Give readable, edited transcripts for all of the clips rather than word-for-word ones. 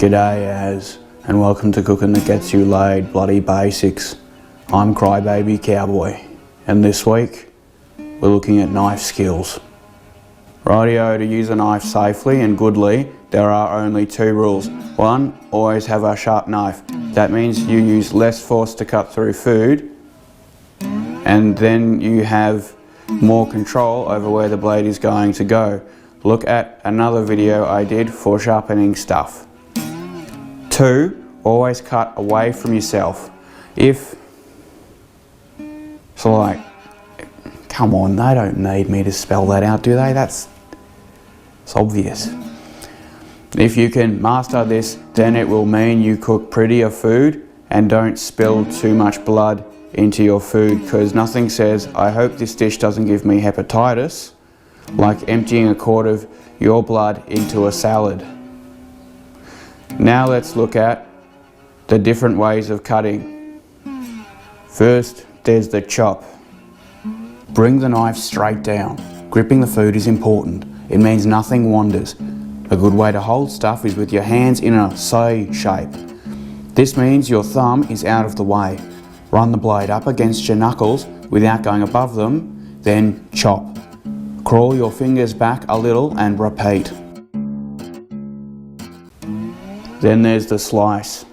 G'day Az, and welcome to Cooking That Gets You Laid Bloody Basics. I'm Crybaby Cowboy, and this week we're looking at knife skills. Rightio, to use a knife safely and goodly, there are only two rules. One, always have a sharp knife. That means you use less force to cut through food, and then you have more control over where the blade is going to go. Look at another video I did for sharpening stuff. Two, always cut away from yourself. Come on, they don't need me to spell that out, do they? It's obvious. If you can master this, then it will mean you cook prettier food and don't spill too much blood into your food, because nothing says, I hope this dish doesn't give me hepatitis, like emptying a quart of your blood into a salad. Now let's look at the different ways of cutting. First, there's the chop. Bring the knife straight down. Gripping the food is important. It means nothing wanders. A good way to hold stuff is with your hands in a C shape. This means your thumb is out of the way. Run the blade up against your knuckles without going above them, then chop. Crawl your fingers back a little and repeat. Then there's the slice.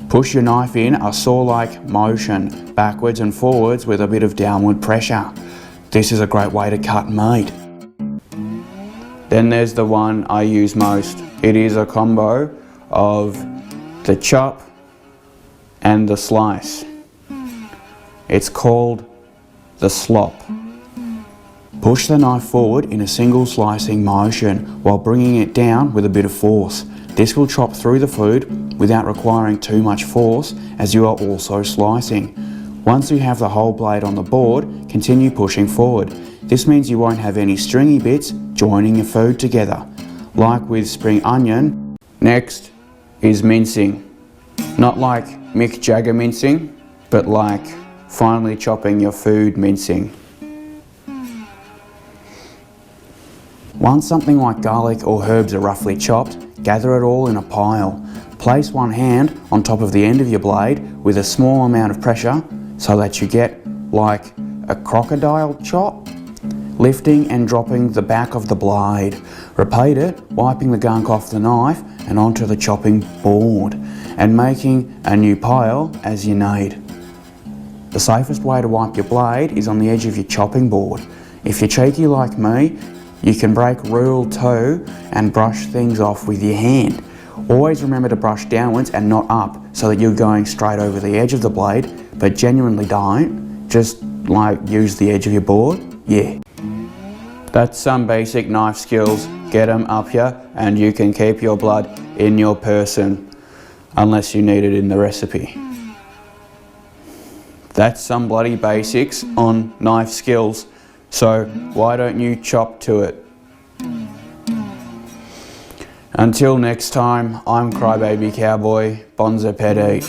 Push your knife in a saw-like motion, backwards and forwards with a bit of downward pressure. This is a great way to cut meat. Then there's the one I use most. It is a combo of the chop and the slice. It's called the slop. Push the knife forward in a single slicing motion while bringing it down with a bit of force. This will chop through the food without requiring too much force, as you are also slicing. Once you have the whole blade on the board, continue pushing forward. This means you won't have any stringy bits joining your food together, like with spring onion. Next is mincing. Not like Mick Jagger mincing, but like finely chopping your food mincing. Once something like garlic or herbs are roughly chopped, gather it all in a pile. Place one hand on top of the end of your blade with a small amount of pressure so that you get like a crocodile chop, lifting and dropping the back of the blade. Repeat it, wiping the gunk off the knife and onto the chopping board, and making a new pile as you need. The safest way to wipe your blade is on the edge of your chopping board. If you're cheeky like me, you can break rule 2 and brush things off with your hand. Always remember to brush downwards and not up, so that you're going straight over the edge of the blade, but genuinely don't. Just use the edge of your board. Yeah. That's some basic knife skills. Get them up here and you can keep your blood in your person, unless you need it in the recipe. That's some bloody basics on knife skills. So why don't you chop to it? Until next time, I'm Crybaby Cowboy, Bonza Petty.